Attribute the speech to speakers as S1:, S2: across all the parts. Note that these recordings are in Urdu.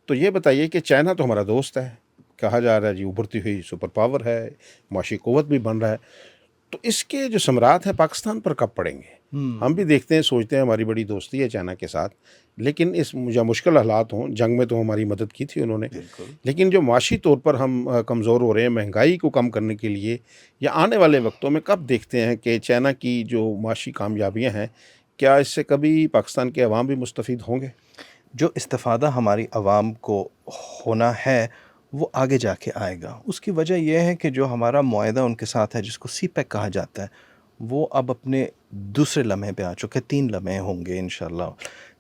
S1: تو یہ بتائیے کہ چائنا تو ہمارا دوست ہے، کہا جا رہا ہے جی ابھرتی ہوئی سپر پاور ہے، معاشی قوت بھی بن رہا ہے، تو اس کے جو ثمرات ہیں پاکستان پر کب پڑیں گے؟ ہم بھی دیکھتے ہیں، سوچتے ہیں ہماری بڑی دوستی ہے چائنا کے ساتھ، لیکن اس جو مشکل حالات ہوں، جنگ میں تو ہماری مدد کی تھی انہوں نے،
S2: بالکل
S1: لیکن جو معاشی طور پر ہم کمزور ہو رہے ہیں مہنگائی کو کم کرنے کے لیے، یا آنے والے وقتوں میں کب دیکھتے ہیں کہ چائنا کی جو معاشی کامیابیاں ہیں، کیا اس سے کبھی پاکستان کے عوام بھی مستفید ہوں گے؟
S2: جو استفادہ ہماری عوام کو ہونا ہے وہ آگے جا کے آئے گا. اس کی وجہ یہ ہے کہ جو ہمارا معاہدہ ان کے ساتھ ہے جس کو سی پیک کہا جاتا ہے وہ اب اپنے دوسرے لمحے پہ آ چکے، 3 لمحے ہوں گے انشاءاللہ.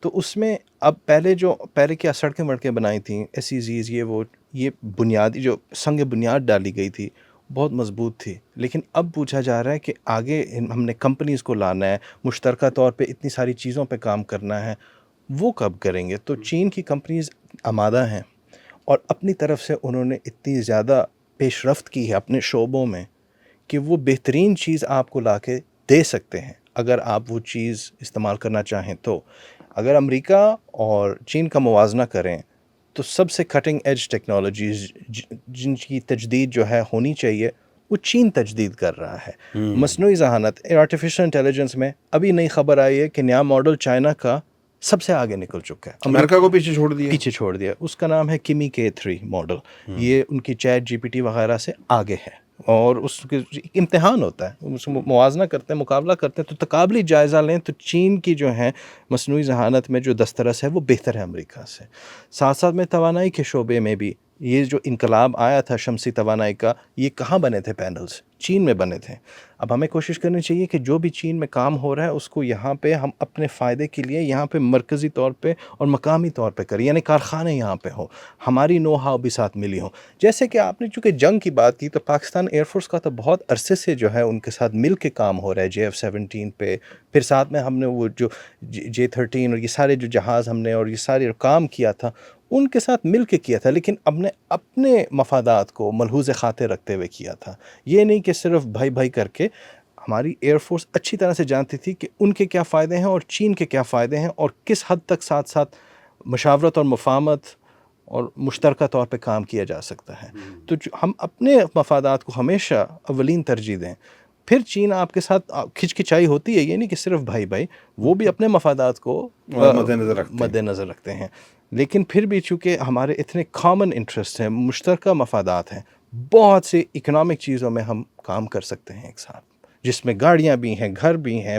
S2: تو اس میں اب پہلے کیا سڑکیں وڑکیں بنائی تھیں، SEZs، یہ بنیادی جو سنگ بنیاد ڈالی گئی تھی بہت مضبوط تھی، لیکن اب پوچھا جا رہا ہے کہ آگے ہم نے کمپنیز کو لانا ہے، مشترکہ طور پہ اتنی ساری چیزوں پہ کام کرنا ہے، وہ کب کریں گے؟ تو چین کی کمپنیز آمادہ ہیں اور اپنی طرف سے انہوں نے اتنی زیادہ پیش رفت کی ہے اپنے شعبوں میں کہ وہ بہترین چیز آپ کو لا کے دے سکتے ہیں اگر آپ وہ چیز استعمال کرنا چاہیں تو. اگر امریکہ اور چین کا موازنہ کریں تو سب سے کٹنگ ایج ٹیکنالوجیز جن کی تجدید جو ہے ہونی چاہیے وہ چین تجدید کر رہا ہے. مصنوعی ذہانت، آرٹیفیشل انٹیلیجنس میں ابھی نئی خبر آئی ہے کہ نیا ماڈل چائنا کا سب سے آگے نکل چکا ہے،
S1: امریکہ کو پیچھے چھوڑ دیا.
S2: پیچھے چھوڑ دیا. اس کا نام ہے کمی K3 ماڈل. یہ ان کی چیٹ GPT وغیرہ سے آگے ہے اور اس کے امتحان ہوتا ہے، اس کو موازنہ کرتے ہیں، مقابلہ کرتے ہیں. تو تقابلی جائزہ لیں تو چین کی جو ہے مصنوعی ذہانت میں جو دسترس ہے وہ بہتر ہے امریکہ سے. ساتھ ساتھ میں توانائی کے شعبے میں بھی یہ جو انقلاب آیا تھا شمسی توانائی کا، یہ کہاں بنے تھے پینلز؟ چین میں بنے تھے. اب ہمیں کوشش کرنی چاہیے کہ جو بھی چین میں کام ہو رہا ہے اس کو یہاں پہ ہم اپنے فائدے کے لیے یہاں پہ مرکزی طور پہ اور مقامی طور پہ کریں، یعنی کارخانے یہاں پہ ہوں، ہماری نو ہاؤ بھی ساتھ ملی ہوں. جیسے کہ آپ نے چونکہ جنگ کی بات کی تو پاکستان ایئر فورس کا تو بہت عرصے سے جو ہے ان کے ساتھ مل کے کام ہو رہا ہے JF-17 پہ، پھر ساتھ میں ہم نے وہ جو J-13 اور یہ سارے جو جہاز ہم نے اور یہ سارے کام کیا تھا ان کے ساتھ مل کے کیا تھا، لیکن اپنے مفادات کو ملحوظ خاطر رکھتے ہوئے کیا تھا. یہ نہیں کہ صرف بھائی بھائی کر کے. ہماری ایئر فورس اچھی طرح سے جانتی تھی کہ ان کے کیا فائدے ہیں اور چین کے کیا فائدے ہیں اور کس حد تک ساتھ ساتھ مشاورت اور مفاہمت اور مشترکہ طور پہ کام کیا جا سکتا ہے. تو ہم اپنے مفادات کو ہمیشہ اولین ترجیح دیں. پھر چین آپ کے ساتھ کھچکچائی ہوتی ہے، یہ نہیں کہ صرف بھائی بھائی، وہ بھی اپنے مفادات کو مد نظر رکھتے ہیں. لیکن پھر بھی چونکہ ہمارے اتنے کامن انٹرسٹ ہیں، مشترکہ مفادات ہیں، بہت سی اکنامک چیزوں میں ہم کام کر سکتے ہیں ایک ساتھ، جس میں گاڑیاں بھی ہیں، گھر بھی ہیں،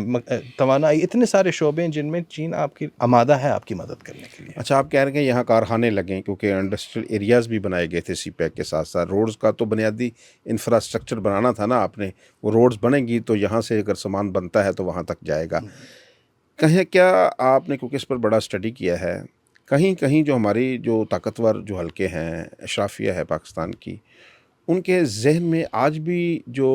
S2: توانائی، اتنے سارے شعبے ہیں جن میں چین آپ کی آمادہ ہے آپ کی مدد کرنے کے لیے.
S1: اچھا، آپ کہہ رہے ہیں کہ یہاں کارخانے لگیں کیونکہ انڈسٹریل ایریاز بھی بنائے گئے تھے سی پیک کے ساتھ ساتھ. روڈز کا تو بنیادی انفراسٹرکچر بنانا تھا نا آپ نے، وہ روڈز بنیں گی تو یہاں سے اگر سامان بنتا ہے تو وہاں تک جائے گا. کہیں کیا آپ نے کیونکہ اس پر بڑا اسٹڈی کیا ہے، کہیں کہیں جو ہماری جو طاقتور جو حلقے ہیں، اشرافیہ ہے پاکستان کی، ان کے ذہن میں آج بھی جو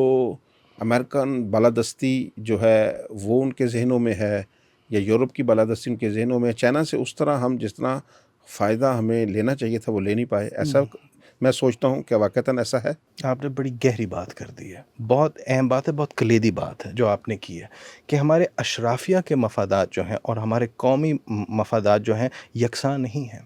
S1: امریکن بالادستی جو ہے وہ ان کے ذہنوں میں ہے، یا یورپ کی بالادستی ان کے ذہنوں میں، چائنا سے اس طرح ہم جس طرح فائدہ ہمیں لینا چاہیے تھا وہ لے نہیں پائے؟ ایسا میں سوچتا ہوں کہ واقعتاً ایسا ہے.
S2: آپ نے بڑی گہری بات کر دی ہے، بہت اہم بات ہے، بہت کلیدی بات ہے جو آپ نے کی ہے کہ ہمارے اشرافیہ کے مفادات جو ہیں اور ہمارے قومی مفادات جو ہیں یکساں نہیں ہیں.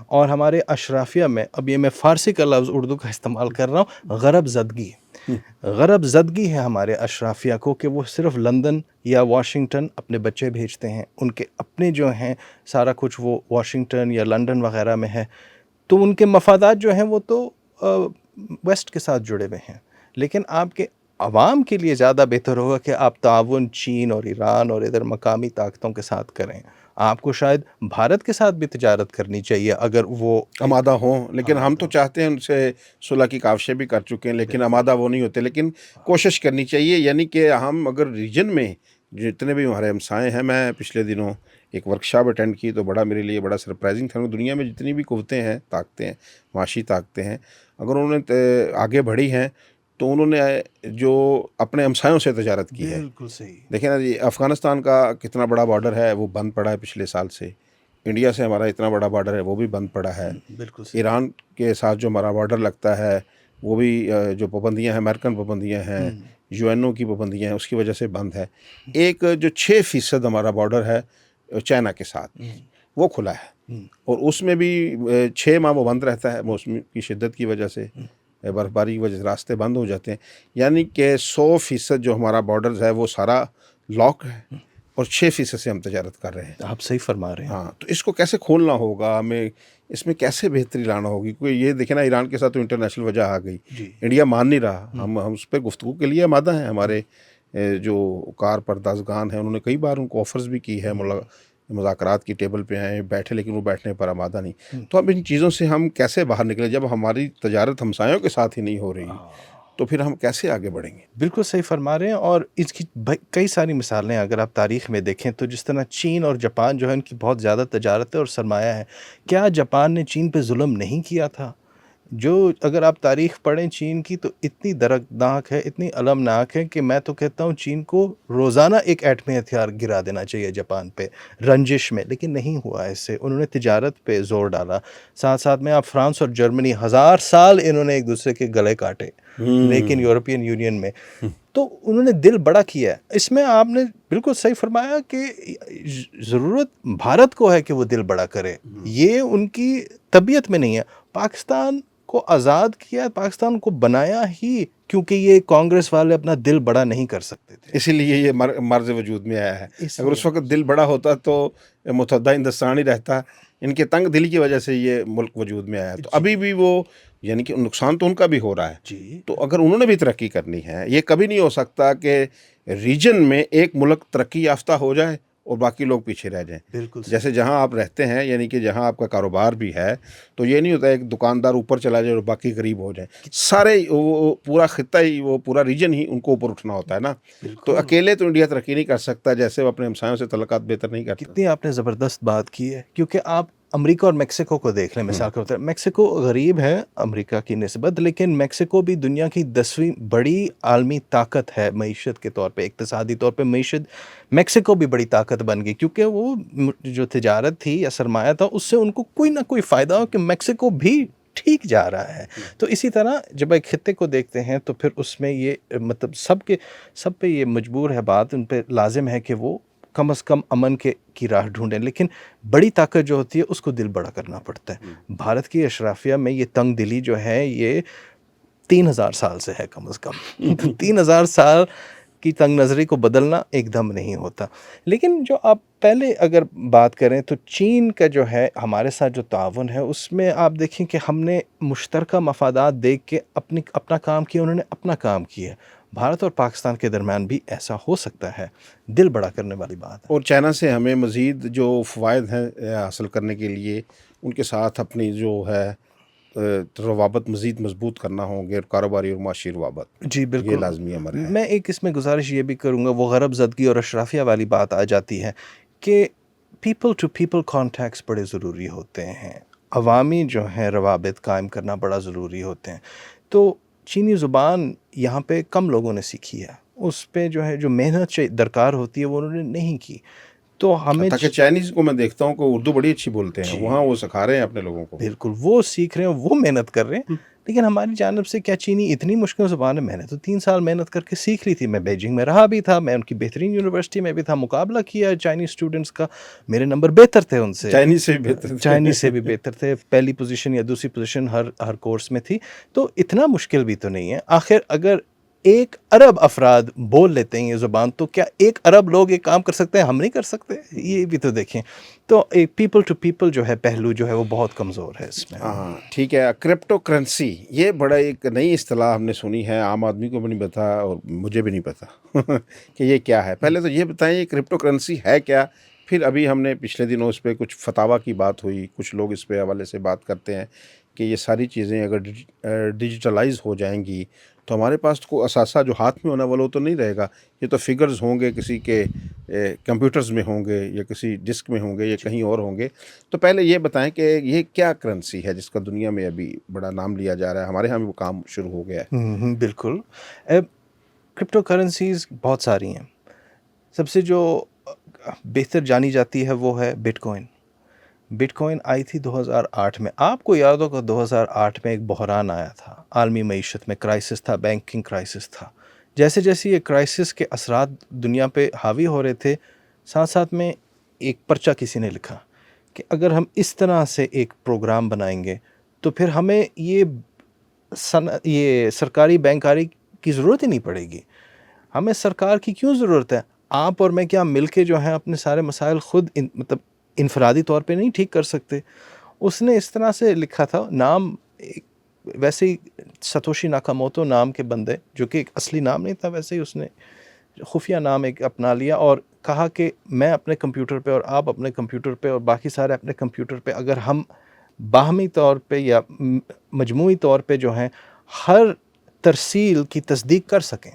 S2: اور ہمارے اشرافیہ میں، اب یہ میں فارسی کا لفظ اردو کا استعمال کر رہا ہوں، غرب زدگی ہے ہمارے اشرافیہ کو کہ وہ صرف لندن یا واشنگٹن اپنے بچے بھیجتے ہیں، ان کے اپنے جو ہیں سارا کچھ وہ واشنگٹن یا لندن وغیرہ میں ہے. تو ان کے مفادات جو ہیں وہ تو ویسٹ کے ساتھ جڑے ہوئے ہیں. لیکن آپ کے عوام کے لیے زیادہ بہتر ہوگا کہ آپ تعاون چین اور ایران اور ادھر مقامی طاقتوں کے ساتھ کریں. آپ کو شاید بھارت کے ساتھ بھی تجارت کرنی چاہیے اگر وہ
S1: آمادہ ہوں، لیکن ہم تو چاہتے ہیں ان سے صلح کی کاوشیں بھی کر چکے ہیں، لیکن آمادہ وہ نہیں ہوتے. لیکن کوشش کرنی چاہیے، یعنی کہ ہم اگر ریجن میں جتنے بھی ہمارے ہمسائے ہیں، میں پچھلے دنوں ایک ورکشاپ اٹینڈ کی تو میرے لیے بڑا سرپرائزنگ تھا. دنیا میں جتنی بھی قوتیں ہیں، طاقتیں ہیں، معاشی طاقتیں ہیں، اگر انہوں نے آگے بڑھی ہیں تو انہوں نے جو اپنے ہمسایوں سے تجارت کی ہے.
S2: بالکل صحیح.
S1: دیکھیں نا جی، افغانستان کا کتنا بڑا بارڈر ہے، وہ بند پڑا ہے پچھلے سال سے. انڈیا سے ہمارا اتنا بڑا بارڈر ہے، وہ بھی بند پڑا ہے.
S2: بالکل صحیح.
S1: ایران کے ساتھ جو ہمارا بارڈر لگتا ہے وہ بھی جو پابندیاں ہیں، امریکن پابندیاں ہیں، UN کی پابندیاں ہیں، اس کی وجہ سے بند ہے. ایک جو 6% ہمارا بارڈر ہے چائنا کے ساتھ، وہ کھلا ہے. اور اس میں بھی 6 ماہ وہ بند رہتا ہے موسم کی شدت کی وجہ سے، برفباری کی وجہ سے راستے بند ہو جاتے ہیں، یعنی کہ 100% جو ہمارا بارڈرز ہے وہ سارا لاک ہے، اور 6% سے ہم تجارت کر رہے ہیں۔
S2: آپ صحیح فرما رہے ہیں۔
S1: ہاں، تو اس کو کیسے کھولنا ہوگا ہمیں، اس میں کیسے بہتری لانا ہوگی؟ کیونکہ یہ دیکھیں نا، ایران کے ساتھ تو انٹرنیشنل وجہ آ گئی،
S2: جی
S1: انڈیا مان نہیں رہا، ہم اس پہ گفتگو کے لیے آمادہ ہیں، ہمارے جو کار پردازگان ہیں انہوں نے کئی بار ان کو آفرز بھی کی ہے، مذاکرات کی ٹیبل پہ آئے بیٹھے، لیکن وہ بیٹھنے پر آمادہ نہیں۔ تو اب ان چیزوں سے ہم کیسے باہر نکلیں؟ جب ہماری تجارت ہمسایوں کے ساتھ ہی نہیں ہو رہی تو پھر ہم کیسے آگے بڑھیں گے؟
S2: بالکل صحیح فرما رہے ہیں، اور اس کی کئی ساری مثالیں اگر آپ تاریخ میں دیکھیں تو جس طرح چین اور جاپان جو ہے ان کی بہت زیادہ تجارت ہے اور سرمایہ ہے۔ کیا جاپان نے چین پہ ظلم نہیں کیا تھا؟ جو اگر آپ تاریخ پڑھیں چین کی تو اتنی دردناک ہے، اتنی المناک ہے کہ میں تو کہتا ہوں چین کو روزانہ ایک ایٹمی ہتھیار گرا دینا چاہیے جاپان پہ رنجش میں، لیکن نہیں ہوا ایسے۔ انہوں نے تجارت پہ زور ڈالا، ساتھ ساتھ میں آپ فرانس اور جرمنی 1000 سال انہوں نے ایک دوسرے کے گلے کاٹے، لیکن یورپین یونین میں تو انہوں نے دل بڑا کیا ہے۔ اس میں آپ نے بالکل صحیح فرمایا کہ ضرورت بھارت کو ہے کہ وہ دل بڑا کرے، یہ ان کی طبیعت میں نہیں ہے۔ پاکستان کو آزاد کیا، پاکستان کو بنایا ہی کیونکہ یہ کانگریس والے اپنا دل بڑا نہیں کر سکتے تھے،
S1: اسی لیے یہ مرض وجود میں آیا ہے۔
S2: اس
S1: اگر اس وقت دل بڑا ہوتا تو متحدہ ہندوستان ہی رہتا، ان کے تنگ دلی کی وجہ سے یہ ملک وجود میں آیا۔ تو ابھی بھی وہ، یعنی کہ نقصان تو ان کا بھی ہو رہا ہے،
S2: جی
S1: تو اگر انہوں نے بھی ترقی کرنی ہے، یہ کبھی نہیں ہو سکتا کہ ریجن میں ایک ملک ترقی یافتہ ہو جائے اور باقی لوگ پیچھے رہ جائیں۔
S2: بالکل
S1: جیسے جہاں آپ رہتے ہیں، یعنی کہ جہاں آپ کا کاروبار بھی ہے، تو یہ نہیں ہوتا ایک دکاندار اوپر چلا جائے اور باقی غریب ہو جائیں، سارے وہ پورا خطہ ہی، وہ پورا ریجن ہی ان کو اوپر اٹھنا ہوتا ہے نا۔ تو اکیلے تو انڈیا ترقی نہیں کر سکتا، جیسے وہ اپنے ہمسایوں سے تعلقات بہتر نہیں کرتا۔
S2: کتنی آپ نے زبردست بات کی ہے، کیونکہ آپ امریکہ اور میکسیکو کو دیکھ لیں مثال کے طور پر۔ میکسیکو غریب ہے امریکہ کی نسبت، لیکن میکسیکو بھی دنیا کی 10ویں بڑی عالمی طاقت ہے معیشت کے طور پہ، اقتصادی طور پہ معیشت میکسیکو بھی بڑی طاقت بن گئی، کیونکہ وہ جو تجارت تھی یا سرمایہ تھا اس سے ان کو کوئی نہ کوئی فائدہ ہو کہ میکسیکو بھی ٹھیک جا رہا ہے۔ تو اسی طرح جب ایک خطے کو دیکھتے ہیں تو پھر اس میں یہ مطلب سب پہ یہ مجبور ہے بات، ان پہ لازم ہے کہ وہ کم از کم امن کی راہ ڈھونڈیں، لیکن بڑی طاقت جو ہوتی ہے اس کو دل بڑا کرنا پڑتا ہے۔ بھارت کی اشرافیہ میں یہ تنگ دلی جو ہے یہ 3000 سال سے ہے کم از کم۔ 3000 سال کی تنگ نظری کو بدلنا ایک دم نہیں ہوتا۔ لیکن جو آپ پہلے اگر بات کریں تو چین کا جو ہے ہمارے ساتھ جو تعاون ہے اس میں آپ دیکھیں کہ ہم نے مشترکہ مفادات دیکھ کے اپنا کام کیا، انہوں نے اپنا کام کیا۔ بھارت اور پاکستان کے درمیان بھی ایسا ہو سکتا ہے، دل بڑا کرنے والی بات ہے۔
S1: اور چائنا سے ہمیں مزید جو فوائد ہیں حاصل کرنے کے لیے ان کے ساتھ اپنی جو ہے روابط مزید مضبوط کرنا ہوں گے، کاروباری اور معاشی روابط،
S2: جی بالکل،
S1: یہ لازمی امر ہے۔
S2: میں ایک اس میں گزارش یہ بھی کروں گا، وہ غرب زدگی اور اشرافیہ والی بات آ جاتی ہے کہ پیپل ٹو پیپل کانٹیکٹس بڑے ضروری ہوتے ہیں، عوامی جو ہیں روابط قائم کرنا بڑا ضروری ہوتے ہیں۔ تو چینی زبان یہاں پہ کم لوگوں نے سیکھی ہے، اس پہ جو ہے جو محنت درکار ہوتی ہے وہ انہوں نے نہیں کی، تو ہمیں
S1: تاکہ چائنیز کو میں دیکھتا ہوں کہ اردو بڑی اچھی بولتے ہیں،
S2: جی
S1: وہاں وہ سکھا رہے ہیں اپنے لوگوں کو۔
S2: بالکل، وہ سیکھ رہے ہیں، وہ محنت کر رہے ہیں، لیکن ہماری جانب سے کیا چینی اتنی مشکل زبان ہے؟ میں نے تو 3 سال محنت کر کے سیکھ لی تھی، میں بیجنگ میں رہا بھی تھا، میں ان کی بہترین یونیورسٹی میں بھی تھا، مقابلہ کیا چائنیز اسٹوڈنٹس کا، میرے نمبر بہتر تھے ان سے،
S1: چائنیز سے بھی بہتر تھے،
S2: چائنیز سے بھی بہتر تھے، پہلی پوزیشن یا دوسری پوزیشن ہر کورس میں تھی، تو اتنا مشکل بھی تو نہیں ہے۔ آخر اگر 1 ارب افراد بول لیتے ہیں یہ زبان تو کیا 1 ارب لوگ یہ کام کر سکتے ہیں؟ ہم نہیں کر سکتے، یہ بھی تو دیکھیں۔ تو ایک پیپل ٹو پیپل جو ہے پہلو جو ہے وہ بہت کمزور ہے اس میں۔
S1: ہاں ٹھیک ہے۔ کرپٹو کرنسی، یہ بڑا ایک نئی اصطلاح ہم نے سنی ہے، عام آدمی کو بھی نہیں پتا اور مجھے بھی نہیں پتا کہ یہ کیا ہے۔ پہلے تو یہ بتائیں یہ کرپٹو کرنسی ہے کیا؟ پھر ابھی ہم نے پچھلے دنوں اس پہ کچھ فتاویٰ کی بات ہوئی، کچھ لوگ اس پہ حوالے سے بات کرتے ہیں کہ یہ ساری چیزیں اگر ڈیجیٹلائز ہو جائیں گی تو ہمارے پاس کوئی اثاثہ جو ہاتھ میں ہونا والا تو نہیں رہے گا، یہ تو فگرز ہوں گے، کسی کے کمپیوٹرز میں ہوں گے یا کسی ڈسک میں ہوں گے یا کہیں اور ہوں گے۔ تو پہلے یہ بتائیں کہ یہ کیا کرنسی ہے جس کا دنیا میں ابھی بڑا نام لیا جا رہا ہے، ہمارے ہاں بھی وہ کام شروع ہو گیا ہے؟
S2: بالکل، کرپٹو کرنسیز بہت ساری ہیں، سب سے جو بہتر جانی جاتی ہے وہ ہے بٹ کوائن۔ بٹ کوائن آئی تھی 2008 میں، آپ کو یاد ہوگا 2008 میں ایک بحران آیا تھا، عالمی معیشت میں کرائسس تھا، بینکنگ کرائسس تھا۔ جیسے جیسے یہ کرائسس کے اثرات دنیا پہ حاوی ہو رہے تھے، ساتھ ساتھ میں ایک پرچہ کسی نے لکھا کہ اگر ہم اس طرح سے ایک پروگرام بنائیں گے تو پھر ہمیں یہ سرکاری بینکاری کی ضرورت ہی نہیں پڑے گی. ہمیں سرکار کی کیوں ضرورت ہے؟ آپ اور میں کیا مل کے جو ہیں اپنے سارے مسائل خود مطلب انفرادی طور پہ نہیں ٹھیک کر سکتے؟ اس نے اس طرح سے لکھا تھا، نام ویسے ہی ستوشی ناکاموتو نام کے بندے، جو کہ ایک اصلی نام نہیں تھا، ویسے ہی اس نے خفیہ نام ایک اپنا لیا اور کہا کہ میں اپنے کمپیوٹر پہ اور آپ اپنے کمپیوٹر پہ اور باقی سارے اپنے کمپیوٹر پہ اگر ہم باہمی طور پہ یا مجموعی طور پہ جو ہیں ہر ترسیل کی تصدیق کر سکیں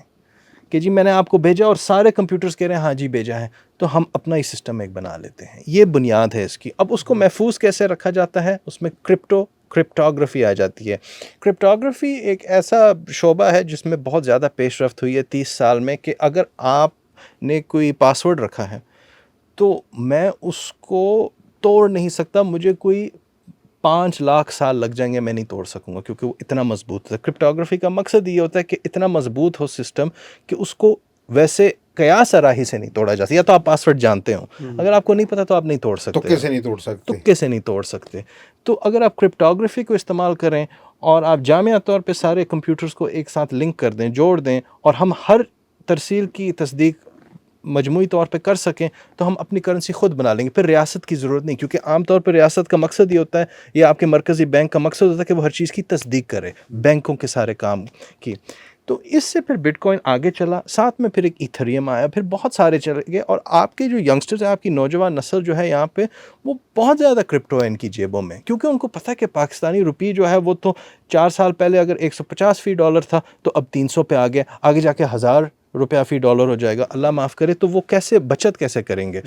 S2: کہ جی میں نے آپ کو بھیجا اور سارے کمپیوٹرز کہہ رہے ہیں ہاں جی بھیجا ہے، تو ہم اپنا ہی سسٹم ایک بنا لیتے ہیں. یہ بنیاد ہے اس کی. اب اس کو محفوظ کیسے رکھا جاتا ہے؟ اس میں کرپٹوگرافی آ جاتی ہے. کرپٹوگرافی ایک ایسا شعبہ ہے جس میں بہت زیادہ پیش رفت ہوئی ہے 30 سال میں، کہ اگر آپ نے کوئی پاسورڈ رکھا ہے تو میں اس کو توڑ نہیں سکتا. مجھے کوئی 5 لاکھ سال لگ جائیں گے، میں نہیں توڑ سکوں گا، کیونکہ وہ اتنا مضبوط ہے. کرپٹوگرافی کا مقصد یہ ہوتا ہے کہ اتنا مضبوط ہو سسٹم کہ اس کو ویسے قیاس آرائی سے نہیں توڑا جا سکتا. یا تو آپ پاسورڈ جانتے ہوں، اگر آپ کو نہیں پتا تو آپ نہیں توڑ سکتے،
S1: تکے سے نہیں توڑ سکتے.
S2: تکے سے نہیں توڑ سکتے. تو اگر آپ کرپٹوگرافی کو استعمال کریں اور آپ جامعہ طور پہ سارے کمپیوٹرز کو ایک ساتھ لنک کر دیں، جوڑ دیں، اور ہم ہر ترسیل کی تصدیق مجموعی طور پہ کر سکیں، تو ہم اپنی کرنسی خود بنا لیں گے. پھر ریاست کی ضرورت نہیں، کیونکہ عام طور پہ ریاست کا مقصد یہ ہوتا ہے، یا آپ کے مرکزی بینک کا مقصد ہوتا ہے کہ وہ ہر چیز کی تصدیق کرے، بینکوں کے سارے کام کی. تو اس سے پھر بٹ کوائن آگے چلا، ساتھ میں پھر ایک ایتھریم آیا، پھر بہت سارے چلے گئے. اور آپ کے جو ینگسٹرز ہیں، آپ کی نوجوان نسل جو ہے یہاں پہ، وہ بہت زیادہ کرپٹو ہے ان کی جیبوں میں، کیونکہ ان کو پتہ ہے کہ پاکستانی روپی جو ہے وہ تو 4 سال پہلے اگر 150 فی ڈالر تھا تو اب 300 پہ آ گیا، آگے جا کے 1000 روپیہ فی ڈالر ہو جائے گا، اللہ معاف کرے. تو وہ کیسے بچت کیسے کریں گے؟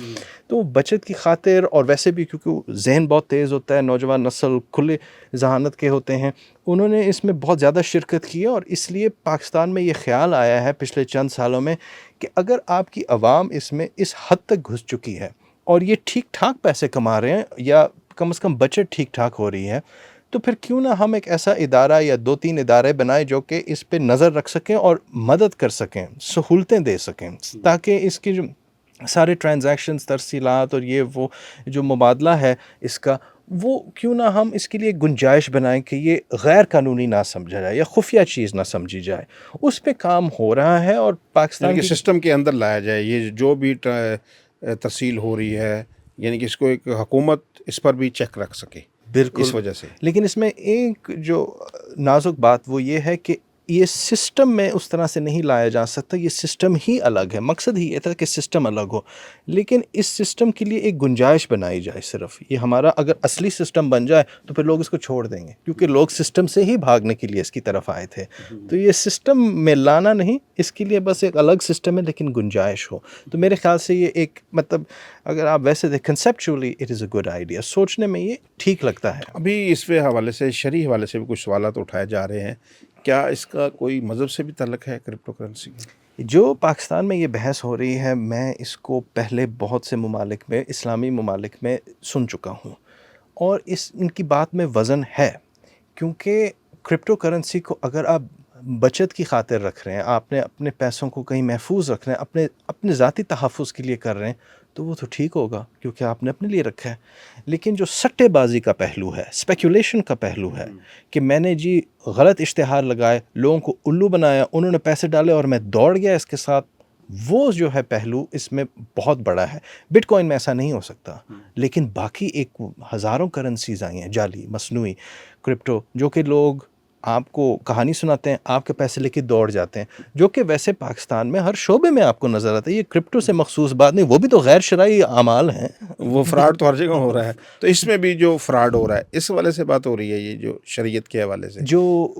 S2: تو بچت کی خاطر، اور ویسے بھی کیونکہ ذہن بہت تیز ہوتا ہے، نوجوان نسل کھلے ذہانت کے ہوتے ہیں، انہوں نے اس میں بہت زیادہ شرکت کی ہے. اور اس لیے پاکستان میں یہ خیال آیا ہے پچھلے چند سالوں میں کہ اگر آپ کی عوام اس میں اس حد تک گھس چکی ہے اور یہ ٹھیک ٹھاک پیسے کما رہے ہیں، یا کم از کم بچت ٹھیک ٹھاک ہو رہی ہے، تو پھر کیوں نہ ہم ایک ایسا ادارہ یا 2-3 ادارے بنائیں جو کہ اس پہ نظر رکھ سکیں اور مدد کر سکیں، سہولتیں دے سکیں، تاکہ اس کی جو سارے ٹرانزیکشنز، ترسیلات اور یہ وہ جو مبادلہ ہے اس کا، وہ کیوں نہ ہم اس کے لیے گنجائش بنائیں کہ یہ غیر قانونی نہ سمجھا جائے یا خفیہ چیز نہ سمجھی جائے. اس پہ کام ہو رہا ہے. اور
S1: یعنی
S2: پاکستان
S1: کہ
S2: کی
S1: سسٹم کے اندر لایا جائے یہ جو بھی ترسیل ہو رہی ہے، یعنی کہ اس کو ایک حکومت اس پر بھی چیک رکھ سکے.
S2: بالکل،
S1: اس وجہ سے
S2: لیکن اس میں ایک جو نازک بات وہ یہ ہے کہ یہ سسٹم میں اس طرح سے نہیں لایا جا سکتا. یہ سسٹم ہی الگ ہے، مقصد ہی یہ تھا کہ سسٹم الگ ہو، لیکن اس سسٹم کے لیے ایک گنجائش بنائی جائے. صرف یہ ہمارا اگر اصلی سسٹم بن جائے تو پھر لوگ اس کو چھوڑ دیں گے، کیونکہ لوگ سسٹم سے ہی بھاگنے کے لیے اس کی طرف آئے تھے. تو یہ سسٹم میں لانا نہیں، اس کے لیے بس ایک الگ سسٹم ہے لیکن گنجائش ہو. تو میرے خیال سے یہ ایک مطلب اگر آپ ویسے دیکھیں conceptually it is a good idea, سوچنے میں یہ ٹھیک لگتا ہے.
S1: ابھی اس کے حوالے سے شرعی حوالے سے بھی کچھ سوالات اٹھائے جا رہے ہیں. کیا اس کا کوئی مذہب سے بھی تعلق ہے کرپٹو کرنسی کا؟
S2: جو پاکستان میں یہ بحث ہو رہی ہے، میں اس کو پہلے بہت سے ممالک میں، اسلامی ممالک میں سن چکا ہوں، اور ان کی بات میں وزن ہے. کیونکہ کرپٹو کرنسی کو اگر آپ بچت کی خاطر رکھ رہے ہیں، آپ نے اپنے پیسوں کو کہیں محفوظ رکھ رہے ہیں، اپنے ذاتی تحفظ کے لیے کر رہے ہیں، تو وہ تو ٹھیک ہوگا کیونکہ آپ نے اپنے لیے رکھا ہے. لیکن جو سٹے بازی کا پہلو ہے، اسپیکولیشن کا پہلو ہے، کہ میں نے جی غلط اشتہار لگائے، لوگوں کو الو بنایا، انہوں نے پیسے ڈالے اور میں دوڑ گیا اس کے ساتھ، وہ جو ہے پہلو اس میں بہت بڑا ہے. بٹ کوائن میں ایسا نہیں ہو سکتا، لیکن باقی ایک ہزاروں کرنسیز آئی ہیں جعلی، مصنوعی کرپٹو، جو کہ لوگ آپ کو کہانی سناتے ہیں، آپ کے پیسے لے کے دوڑ جاتے ہیں، جو کہ ویسے پاکستان میں ہر شعبے میں آپ کو نظر آتا ہے. یہ کرپٹو سے مخصوص بات نہیں، وہ بھی تو غیر شرعی اعمال ہیں.
S1: وہ فراڈ تو ہر جگہ ہو رہا ہے، تو اس میں بھی جو فراڈ ہو رہا ہے اس حوالے سے بات ہو رہی ہے، یہ جو شریعت کے حوالے سے
S2: جو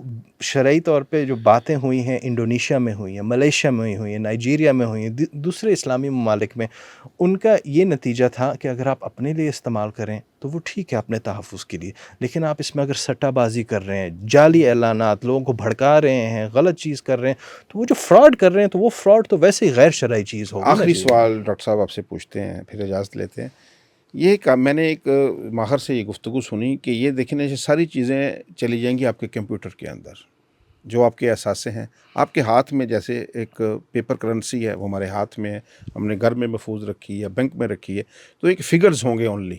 S2: شرعی طور پہ جو باتیں ہوئی ہیں، انڈونیشیا میں ہوئی ہیں، ملیشیا میں ہوئی ہیں، نائجیریا میں ہوئی ہیں، دوسرے اسلامی ممالک میں، ان کا یہ نتیجہ تھا کہ اگر آپ اپنے لیے استعمال کریں تو وہ ٹھیک ہے اپنے تحفظ کے لیے، لیکن آپ اس میں اگر سٹہ بازی کر رہے ہیں، جعلی اعلانات، لوگوں کو بھڑکا رہے ہیں، غلط چیز کر رہے ہیں، تو وہ جو فراڈ کر رہے ہیں تو وہ فراڈ تو ویسے ہی غیر شرعی چیز ہوگی.
S1: آخری سوال ڈاکٹر صاحب آپ سے پوچھتے ہیں پھر اجازت لیتے ہیں. یہ میں نے ایک ماہر سے یہ گفتگو سنی کہ یہ دیکھنے سے ساری چیزیں چلی جائیں گی آپ کے کمپیوٹر کے اندر، جو آپ کے اثاثے ہیں آپ کے ہاتھ میں، جیسے ایک پیپر کرنسی ہے وہ ہمارے ہاتھ میں ہے، ہم نے گھر میں محفوظ رکھی ہے، بینک میں رکھی ہے، تو ایک فگرز ہوں گے اونلی،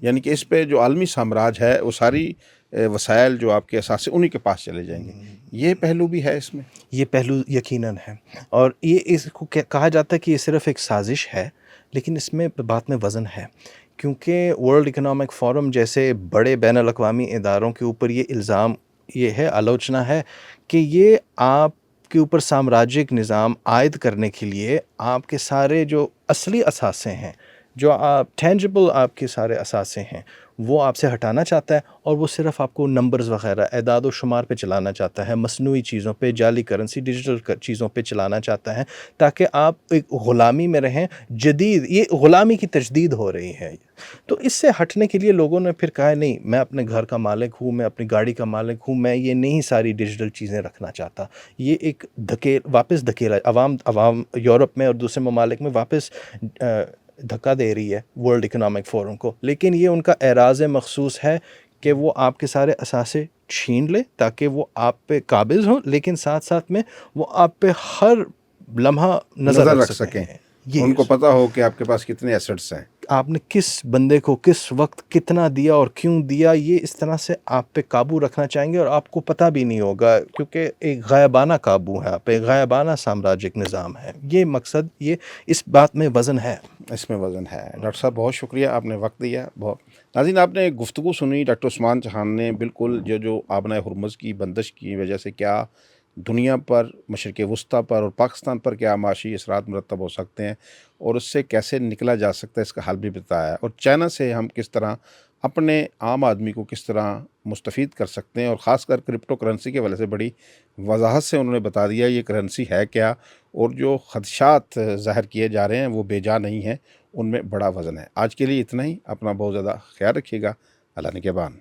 S1: یعنی کہ اس پہ جو عالمی سامراج ہے وہ ساری وسائل جو آپ کے اثاثے انہی کے پاس چلے جائیں گے. یہ پہلو بھی ہے اس میں.
S2: یہ پہلو یقیناً ہے، اور یہ اس کو کہا جاتا ہے کہ یہ صرف ایک سازش ہے، لیکن اس میں بات میں وزن ہے، کیونکہ ورلڈ اکنامک فورم جیسے بڑے بین الاقوامی اداروں کے اوپر یہ الزام یہ ہے، آلوچنا ہے کہ یہ آپ کے اوپر سامراجک نظام عائد کرنے کے لیے آپ کے سارے جو اصلی اثاثے ہیں، جو آپ ٹینجبل آپ کے سارے اثاثے ہیں، وہ آپ سے ہٹانا چاہتا ہے، اور وہ صرف آپ کو نمبرز وغیرہ اعداد و شمار پہ چلانا چاہتا ہے، مصنوعی چیزوں پہ، جعلی کرنسی، ڈیجیٹل چیزوں پہ چلانا چاہتا ہے، تاکہ آپ ایک غلامی میں رہیں. جدید یہ غلامی کی تجدید ہو رہی ہے. تو اس سے ہٹنے کے لیے لوگوں نے پھر کہا نہیں، میں اپنے گھر کا مالک ہوں، میں اپنی گاڑی کا مالک ہوں، میں یہ نہیں ساری ڈیجیٹل چیزیں رکھنا چاہتا. یہ ایک واپس دھکیلا عوام یورپ میں اور دوسرے ممالک میں واپس دھکا دے رہی ہے ورلڈ اکنامک فورم کو. لیکن یہ ان کا اعراض مخصوص ہے کہ وہ آپ کے سارے اثاثے چھین لے تاکہ وہ آپ پہ قابض ہوں، لیکن ساتھ ساتھ میں وہ آپ پہ ہر لمحہ نظر رکھ سکیں.
S1: ان کو پتہ ہو کہ آپ کے پاس کتنے ایسٹس ہیں،
S2: آپ نے کس بندے کو کس وقت کتنا دیا اور کیوں دیا. یہ اس طرح سے آپ پہ قابو رکھنا چاہیں گے، اور آپ کو پتہ بھی نہیں ہوگا، کیونکہ ایک غائبانہ قابو ہے، آپ پہ غائبانہ سامراجک نظام ہے. یہ مقصد، یہ اس بات میں وزن ہے.
S1: اس میں وزن ہے. ڈاکٹر صاحب بہت شکریہ، آپ نے وقت دیا. بہت ناظرین، آپ نے گفتگو سنی ڈاکٹر عثمان چوہان نے. بالکل جو آبنۂ ہرمز کی بندش کی وجہ سے کیا دنیا پر، مشرق وسطیٰ پر اور پاکستان پر کیا معاشی اثرات مرتب ہو سکتے ہیں، اور اس سے کیسے نکلا جا سکتا ہے، اس کا حل بھی بتایا. اور چائنا سے ہم کس طرح اپنے عام آدمی کو کس طرح مستفید کر سکتے ہیں، اور خاص کر کرپٹو کرنسی کے وجہ سے بڑی وضاحت سے انہوں نے بتا دیا یہ کرنسی ہے کیا، اور جو خدشات ظاہر کیے جا رہے ہیں وہ بے جا نہیں ہیں، ان میں بڑا وزن ہے. آج کے لیے اتنا ہی. اپنا بہت زیادہ خیال رکھیے گا. اللہ نگہبان.